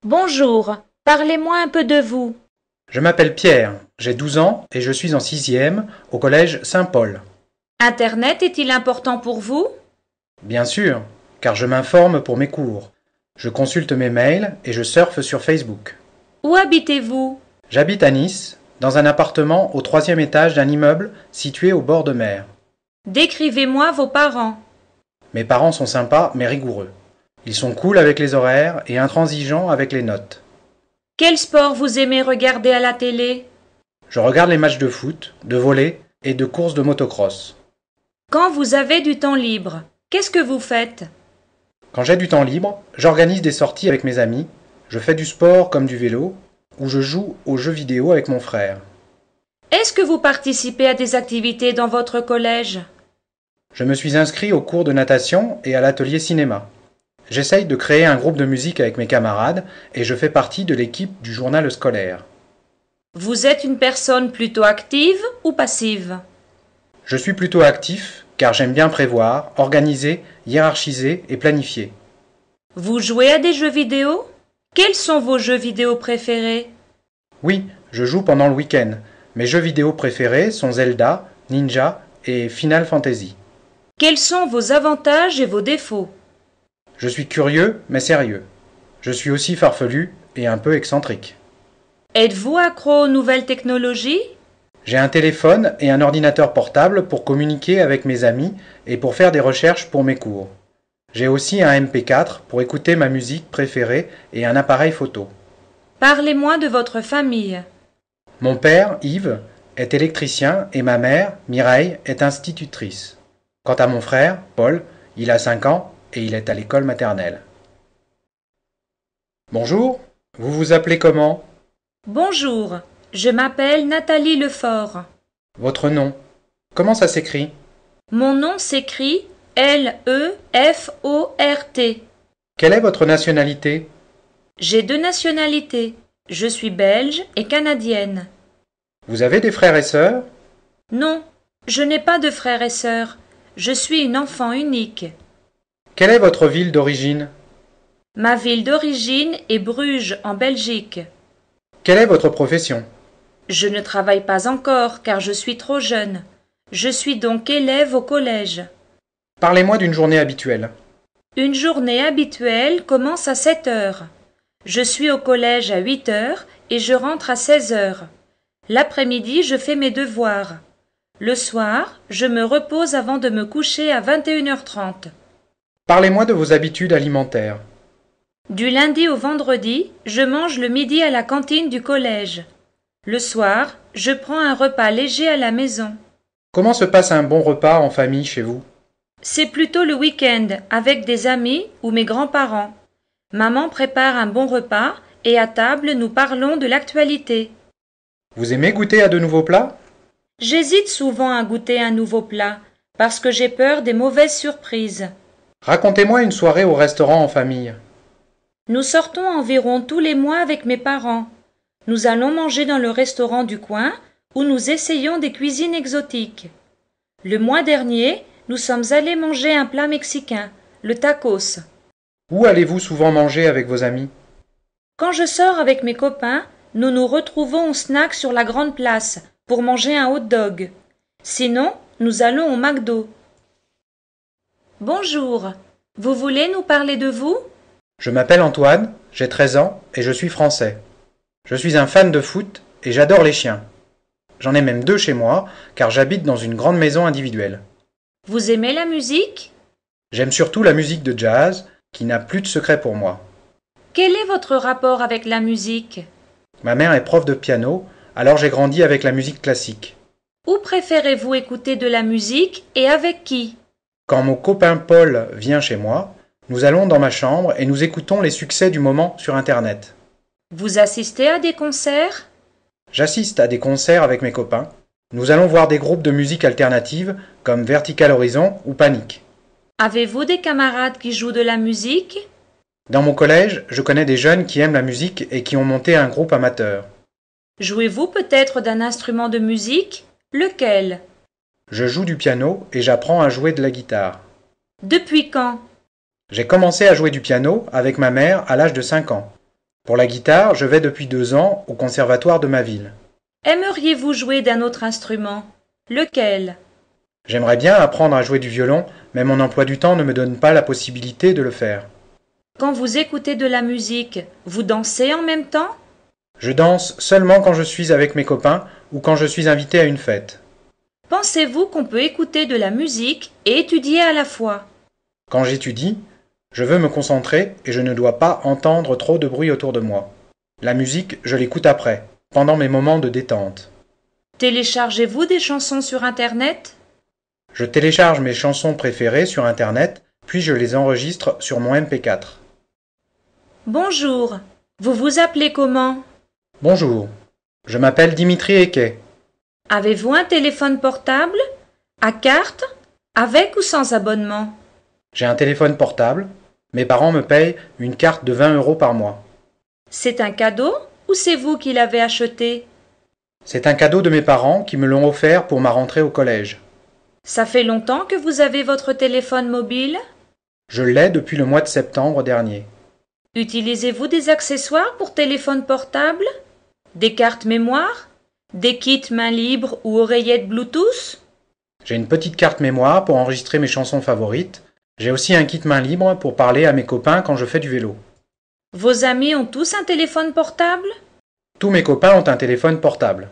Bonjour, parlez-moi un peu de vous. Je m'appelle Pierre, j'ai 12 ans et je suis en 6e au collège Saint-Paul. Internet est-il important pour vous? Bien sûr, car je m'informe pour mes cours. Je consulte mes mails et je surfe sur Facebook. Où habitez-vous? J'habite à Nice, dans un appartement au 3e étage d'un immeuble situé au bord de mer. Décrivez-moi vos parents. Mes parents sont sympas mais rigoureux. Ils sont cool avec les horaires et intransigeants avec les notes. Quel sport vous aimez regarder à la télé? Je regarde les matchs de foot, de volley et de courses de motocross. Quand vous avez du temps libre, qu'est-ce que vous faites? Quand j'ai du temps libre, j'organise des sorties avec mes amis, je fais du sport comme du vélo, ou je joue aux jeux vidéo avec mon frère. Est-ce que vous participez à des activités dans votre collège? Je me suis inscrit au cours de natation et à l'atelier cinéma. J'essaye de créer un groupe de musique avec mes camarades et je fais partie de l'équipe du journal scolaire. Vous êtes une personne plutôt active ou passive? Je suis plutôt actif car j'aime bien prévoir, organiser, hiérarchiser et planifier. Vous jouez à des jeux vidéo? Quels sont vos jeux vidéo préférés? Oui, je joue pendant le week-end. Mes jeux vidéo préférés sont Zelda, Ninja et Final Fantasy. Quels sont vos avantages et vos défauts? Je suis curieux mais sérieux. Je suis aussi farfelu et un peu excentrique. Êtes-vous accro aux nouvelles technologies? J'ai un téléphone et un ordinateur portable pour communiquer avec mes amis et pour faire des recherches pour mes cours. J'ai aussi un MP4 pour écouter ma musique préférée et un appareil photo. Parlez-moi de votre famille. Mon père, Yves, est électricien et ma mère, Mireille, est institutrice. Quant à mon frère, Paul, il a 5 ans et il est à l'école maternelle. Bonjour, vous vous appelez comment? Bonjour, je m'appelle Nathalie Lefort. Votre nom? Comment ça s'écrit? Mon nom s'écrit Lefort. Quelle est votre nationalité? J'ai 2 nationalités. Je suis belge et canadienne. Vous avez des frères et sœurs? Non, je n'ai pas de frères et sœurs. Je suis une enfant unique. Quelle est votre ville d'origine? Ma ville d'origine est Bruges, en Belgique. Quelle est votre profession? Je ne travaille pas encore car je suis trop jeune. Je suis donc élève au collège. Parlez-moi d'une journée habituelle. Une journée habituelle commence à 7 heures. Je suis au collège à 8 heures et je rentre à 16 heures. L'après-midi, je fais mes devoirs. Le soir, je me repose avant de me coucher à 21h30. Parlez-moi de vos habitudes alimentaires. Du lundi au vendredi, je mange le midi à la cantine du collège. Le soir, je prends un repas léger à la maison. Comment se passe un bon repas en famille chez vous? C'est plutôt le week-end, avec des amis ou mes grands-parents. Maman prépare un bon repas et à table nous parlons de l'actualité. Vous aimez goûter à de nouveaux plats? J'hésite souvent à goûter un nouveau plat, parce que j'ai peur des mauvaises surprises. Racontez-moi une soirée au restaurant en famille. Nous sortons environ tous les mois avec mes parents. Nous allons manger dans le restaurant du coin, où nous essayons des cuisines exotiques. Le mois dernier, nous sommes allés manger un plat mexicain, le tacos. Où allez-vous souvent manger avec vos amis? Quand je sors avec mes copains, nous nous retrouvons au snack sur la grande place pour manger un hot dog. Sinon, nous allons au McDo. Bonjour, vous voulez nous parler de vous? Je m'appelle Antoine, j'ai 13 ans et je suis français. Je suis un fan de foot et j'adore les chiens. J'en ai même 2 chez moi car j'habite dans une grande maison individuelle. Vous aimez la musique? J'aime surtout la musique de jazz qui n'a plus de secret pour moi. Quel est votre rapport avec la musique? Ma mère est prof de piano, alors j'ai grandi avec la musique classique. Où préférez-vous écouter de la musique et avec qui? Quand mon copain Paul vient chez moi, nous allons dans ma chambre et nous écoutons les succès du moment sur Internet. Vous assistez à des concerts? J'assiste à des concerts avec mes copains. Nous allons voir des groupes de musique alternative comme Vertical Horizon ou Panic. Avez-vous des camarades qui jouent de la musique? Dans mon collège, je connais des jeunes qui aiment la musique et qui ont monté un groupe amateur. Jouez-vous peut-être d'un instrument de musique? Lequel? Je joue du piano et j'apprends à jouer de la guitare. Depuis quand? J'ai commencé à jouer du piano avec ma mère à l'âge de 5 ans. Pour la guitare, je vais depuis 2 ans au conservatoire de ma ville. Aimeriez-vous jouer d'un autre instrument? Lequel? J'aimerais bien apprendre à jouer du violon, mais mon emploi du temps ne me donne pas la possibilité de le faire. Quand vous écoutez de la musique, vous dansez en même temps? Je danse seulement quand je suis avec mes copains ou quand je suis invité à une fête. Pensez-vous qu'on peut écouter de la musique et étudier à la fois? Quand j'étudie, je veux me concentrer et je ne dois pas entendre trop de bruit autour de moi. La musique, je l'écoute après, pendant mes moments de détente. Téléchargez-vous des chansons sur Internet? Je télécharge mes chansons préférées sur Internet, puis je les enregistre sur mon MP4. Bonjour, vous vous appelez comment? Bonjour, je m'appelle Dimitri Eke. Avez-vous un téléphone portable? À carte? Avec ou sans abonnement? J'ai un téléphone portable. Mes parents me payent une carte de 20 € par mois. C'est un cadeau ou c'est vous qui l'avez acheté? C'est un cadeau de mes parents qui me l'ont offert pour ma rentrée au collège. Ça fait longtemps que vous avez votre téléphone mobile? Je l'ai depuis le mois de septembre dernier. Utilisez-vous des accessoires pour téléphone portable? Des cartes mémoire? Des kits main libre ou oreillettes Bluetooth? J'ai une petite carte mémoire pour enregistrer mes chansons favorites. J'ai aussi un kit main libre pour parler à mes copains quand je fais du vélo. Vos amis ont tous un téléphone portable? Tous mes copains ont un téléphone portable.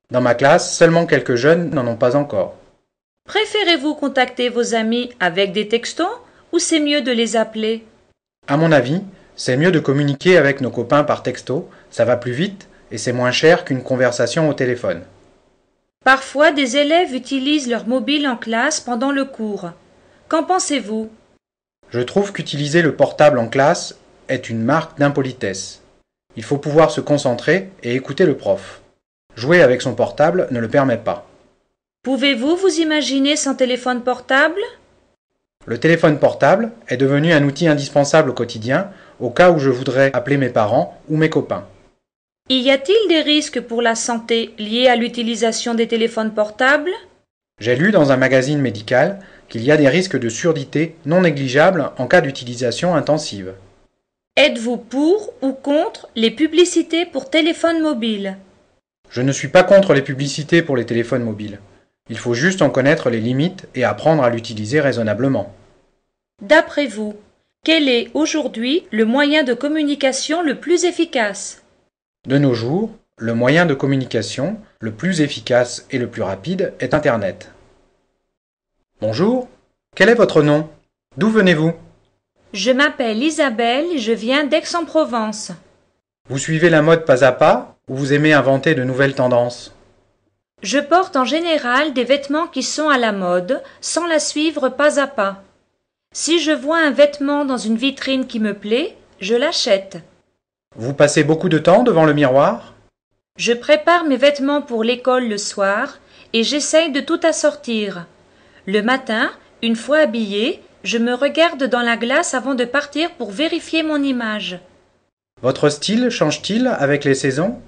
Dans ma classe, seulement quelques jeunes n'en ont pas encore. Préférez-vous contacter vos amis avec des textos ou c'est mieux de les appeler? À mon avis, c'est mieux de communiquer avec nos copains par texto, ça va plus vite et c'est moins cher qu'une conversation au téléphone. Parfois, des élèves utilisent leur mobile en classe pendant le cours. Qu'en pensez-vous? Je trouve qu'utiliser le portable en classe est une marque d'impolitesse. Il faut pouvoir se concentrer et écouter le prof. Jouer avec son portable ne le permet pas. Pouvez-vous vous imaginer sans téléphone portable? Le téléphone portable est devenu un outil indispensable au quotidien, au cas où je voudrais appeler mes parents ou mes copains. Y a-t-il des risques pour la santé liés à l'utilisation des téléphones portables? J'ai lu dans un magazine médical qu'il y a des risques de surdité non négligeables en cas d'utilisation intensive. Êtes-vous pour ou contre les publicités pour téléphone mobile? Je ne suis pas contre les publicités pour les téléphones mobiles. Il faut juste en connaître les limites et apprendre à l'utiliser raisonnablement. D'après vous, quel est aujourd'hui le moyen de communication le plus efficace? De nos jours, le moyen de communication le plus efficace et le plus rapide est Internet. Bonjour, quel est votre nom? D'où venez-vous? Je m'appelle Isabelle et je viens d'Aix-en-Provence. Vous suivez la mode pas à pas ou vous aimez inventer de nouvelles tendances? Je porte en général des vêtements qui sont à la mode, sans la suivre pas à pas. Si je vois un vêtement dans une vitrine qui me plaît, je l'achète. Vous passez beaucoup de temps devant le miroir? Je prépare mes vêtements pour l'école le soir et j'essaye de tout assortir. Le matin, une fois habillée, je me regarde dans la glace avant de partir pour vérifier mon image. Votre style change-t-il avec les saisons?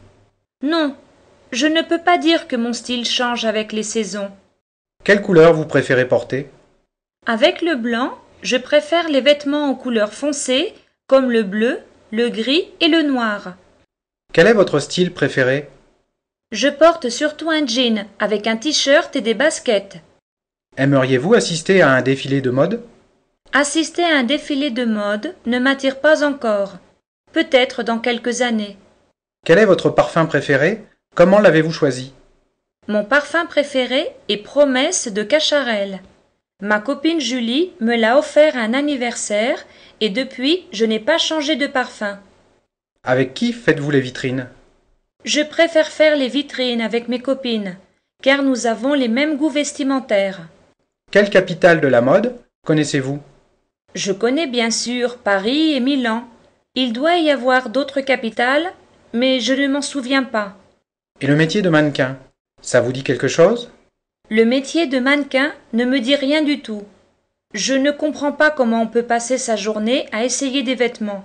Non, je ne peux pas dire que mon style change avec les saisons. Quelle couleur vous préférez porter? Avec le blanc, je préfère les vêtements aux couleurs foncées comme le bleu, le gris et le noir. Quel est votre style préféré? Je porte surtout un jean avec un t-shirt et des baskets. Aimeriez-vous assister à un défilé de mode? Assister à un défilé de mode ne m'attire pas encore. Peut-être dans quelques années. Quel est votre parfum préféré? Comment l'avez-vous choisi? Mon parfum préféré est Promesse de Cacharel. Ma copine Julie me l'a offert à un anniversaire et depuis, je n'ai pas changé de parfum. Avec qui faites-vous les vitrines? Je préfère faire les vitrines avec mes copines, car nous avons les mêmes goûts vestimentaires. Quelle capitale de la mode connaissez-vous? Je connais bien sûr Paris et Milan. Il doit y avoir d'autres capitales, mais je ne m'en souviens pas. Et le métier de mannequin, ça vous dit quelque chose? Le métier de mannequin ne me dit rien du tout. Je ne comprends pas comment on peut passer sa journée à essayer des vêtements.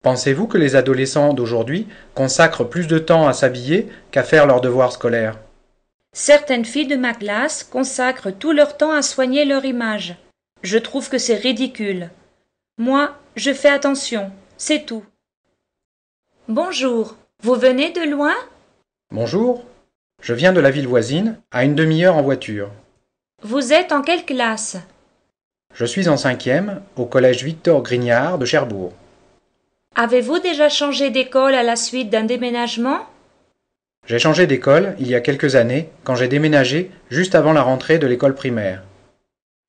Pensez-vous que les adolescents d'aujourd'hui consacrent plus de temps à s'habiller qu'à faire leurs devoirs scolaires? Certaines filles de ma classe consacrent tout leur temps à soigner leur image. Je trouve que c'est ridicule. Moi, je fais attention, c'est tout. Bonjour, vous venez de loin? Bonjour, je viens de la ville voisine, à une demi-heure en voiture. Vous êtes en quelle classe? Je suis en 5e, au collège Victor Grignard de Cherbourg. Avez-vous déjà changé d'école à la suite d'un déménagement? J'ai changé d'école il y a quelques années, quand j'ai déménagé juste avant la rentrée de l'école primaire.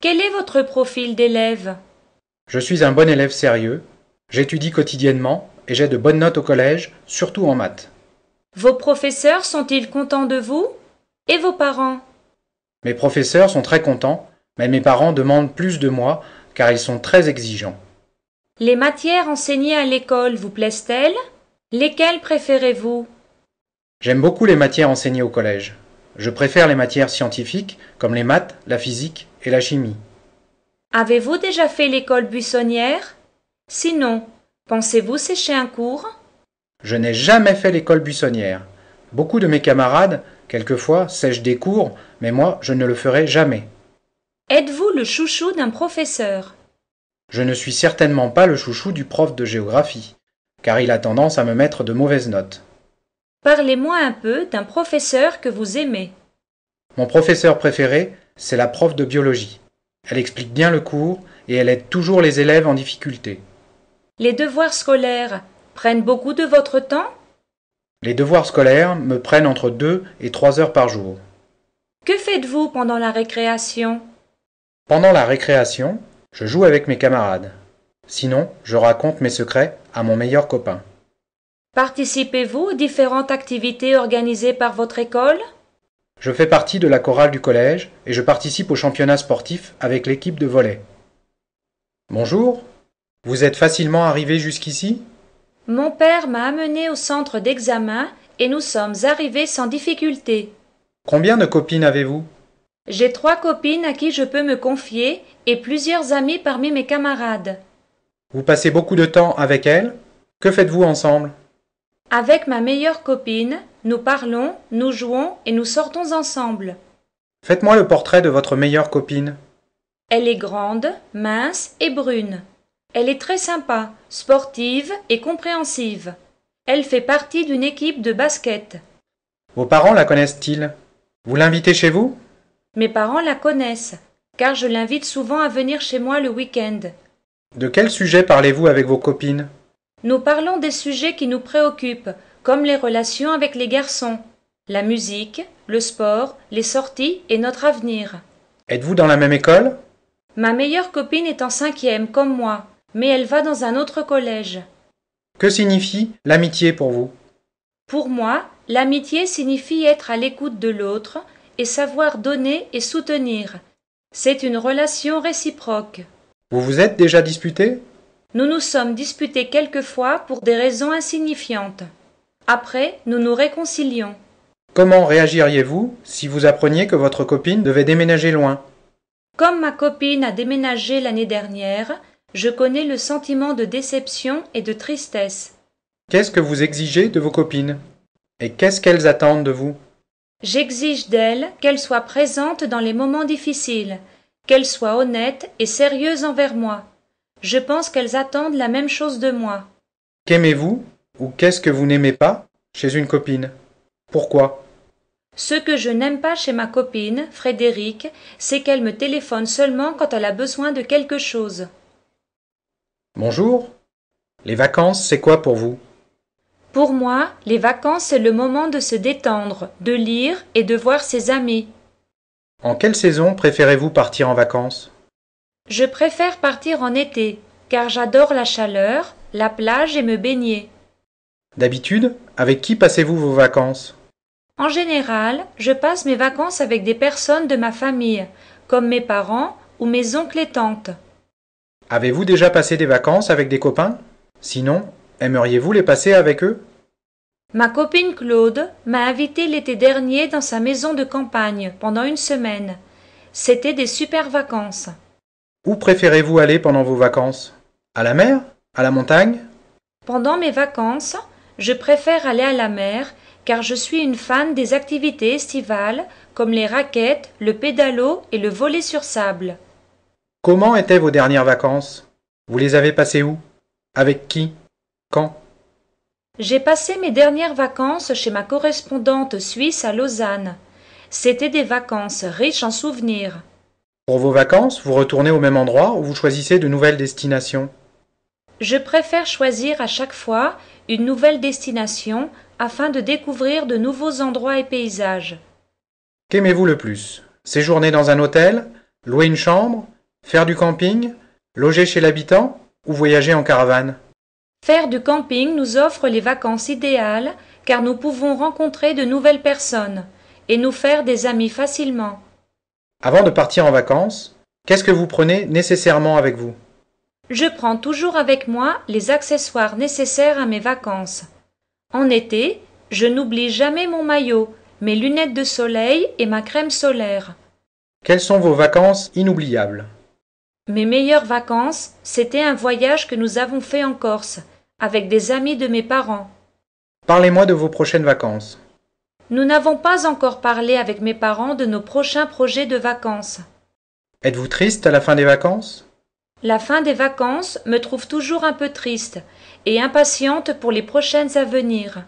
Quel est votre profil d'élève? Je suis un bon élève sérieux, j'étudie quotidiennement et j'ai de bonnes notes au collège, surtout en maths. Vos professeurs sont-ils contents de vous? Et vos parents? Mes professeurs sont très contents, mais mes parents demandent plus de moi car ils sont très exigeants. Les matières enseignées à l'école vous plaisent-elles? Lesquelles préférez-vous? J'aime beaucoup les matières enseignées au collège. Je préfère les matières scientifiques comme les maths, la physique et la chimie. Avez-vous déjà fait l'école buissonnière? Sinon, pensez-vous sécher un cours? Je n'ai jamais fait l'école buissonnière. Beaucoup de mes camarades, quelquefois, sèchent des cours, mais moi, je ne le ferai jamais. Êtes-vous le chouchou d'un professeur? Je ne suis certainement pas le chouchou du prof de géographie, car il a tendance à me mettre de mauvaises notes. Parlez-moi un peu d'un professeur que vous aimez. Mon professeur préféré, c'est la prof de biologie. Elle explique bien le cours et elle aide toujours les élèves en difficulté. Les devoirs scolaires prennent beaucoup de votre temps? Les devoirs scolaires me prennent entre 2 et 3 heures par jour. Que faites-vous pendant la récréation? Pendant la récréation, je joue avec mes camarades. Sinon, je raconte mes secrets à mon meilleur copain. Participez-vous aux différentes activités organisées par votre école? Je fais partie de la chorale du collège et je participe au championnat sportif avec l'équipe de volley. Bonjour, vous êtes facilement arrivé jusqu'ici? Mon père m'a amené au centre d'examen et nous sommes arrivés sans difficulté. Combien de copines avez-vous? J'ai 3 copines à qui je peux me confier et plusieurs amis parmi mes camarades. Vous passez beaucoup de temps avec elles? Que faites-vous ensemble? Avec ma meilleure copine, nous parlons, nous jouons et nous sortons ensemble. Faites-moi le portrait de votre meilleure copine. Elle est grande, mince et brune. Elle est très sympa, sportive et compréhensive. Elle fait partie d'une équipe de basket. Vos parents la connaissent-ils? Vous l'invitez chez vous? Mes parents la connaissent, car je l'invite souvent à venir chez moi le week-end. De quel sujet parlez-vous avec vos copines? Nous parlons des sujets qui nous préoccupent, comme les relations avec les garçons, la musique, le sport, les sorties et notre avenir. Êtes-vous dans la même école? Ma meilleure copine est en 5e comme moi, mais elle va dans un autre collège. Que signifie l'amitié pour vous? Pour moi, l'amitié signifie être à l'écoute de l'autre et savoir donner et soutenir. C'est une relation réciproque. Vous vous êtes déjà disputé? Nous nous sommes disputés quelquefois pour des raisons insignifiantes. Après, nous nous réconcilions. Comment réagiriez-vous si vous appreniez que votre copine devait déménager loin? Comme ma copine a déménagé l'année dernière, je connais le sentiment de déception et de tristesse. Qu'est-ce que vous exigez de vos copines? Et qu'est-ce qu'elles attendent de vous? J'exige d'elles qu'elles soient présentes dans les moments difficiles, qu'elles soient honnêtes et sérieuses envers moi. Je pense qu'elles attendent la même chose de moi. Qu'aimez-vous ou qu'est-ce que vous n'aimez pas chez une copine? Pourquoi? Ce que je n'aime pas chez ma copine, Frédéric, c'est qu'elle me téléphone seulement quand elle a besoin de quelque chose. Bonjour. Les vacances, c'est quoi pour vous? Pour moi, les vacances, c'est le moment de se détendre, de lire et de voir ses amis. En quelle saison préférez-vous partir en vacances? Je préfère partir en été, car j'adore la chaleur, la plage et me baigner. D'habitude, avec qui passez-vous vos vacances? En général, je passe mes vacances avec des personnes de ma famille, comme mes parents ou mes oncles et tantes. Avez-vous déjà passé des vacances avec des copains? Sinon, aimeriez-vous les passer avec eux? Ma copine Claude m'a invité l'été dernier dans sa maison de campagne pendant une semaine. C'était des super vacances. Où préférez-vous aller pendant vos vacances? À la mer? À la montagne? Pendant mes vacances, je préfère aller à la mer, car je suis une fan des activités estivales comme les raquettes, le pédalo et le volley sur sable. Comment étaient vos dernières vacances? Vous les avez passées où? Avec qui? Quand? J'ai passé mes dernières vacances chez ma correspondante suisse à Lausanne. C'étaient des vacances riches en souvenirs. Pour vos vacances, vous retournez au même endroit ou vous choisissez de nouvelles destinations? Je préfère choisir à chaque fois une nouvelle destination afin de découvrir de nouveaux endroits et paysages. Qu'aimez-vous le plus? Séjourner dans un hôtel? Louer une chambre? Faire du camping? Loger chez l'habitant? Ou voyager en caravane? Faire du camping nous offre les vacances idéales car nous pouvons rencontrer de nouvelles personnes et nous faire des amis facilement. Avant de partir en vacances, qu'est-ce que vous prenez nécessairement avec vous? Je prends toujours avec moi les accessoires nécessaires à mes vacances. En été, je n'oublie jamais mon maillot, mes lunettes de soleil et ma crème solaire. Quelles sont vos vacances inoubliables? Mes meilleures vacances, c'était un voyage que nous avons fait en Corse, avec des amis de mes parents. Parlez-moi de vos prochaines vacances. Nous n'avons pas encore parlé avec mes parents de nos prochains projets de vacances. Êtes-vous triste à la fin des vacances? La fin des vacances me trouve toujours un peu triste et impatiente pour les prochaines à venir.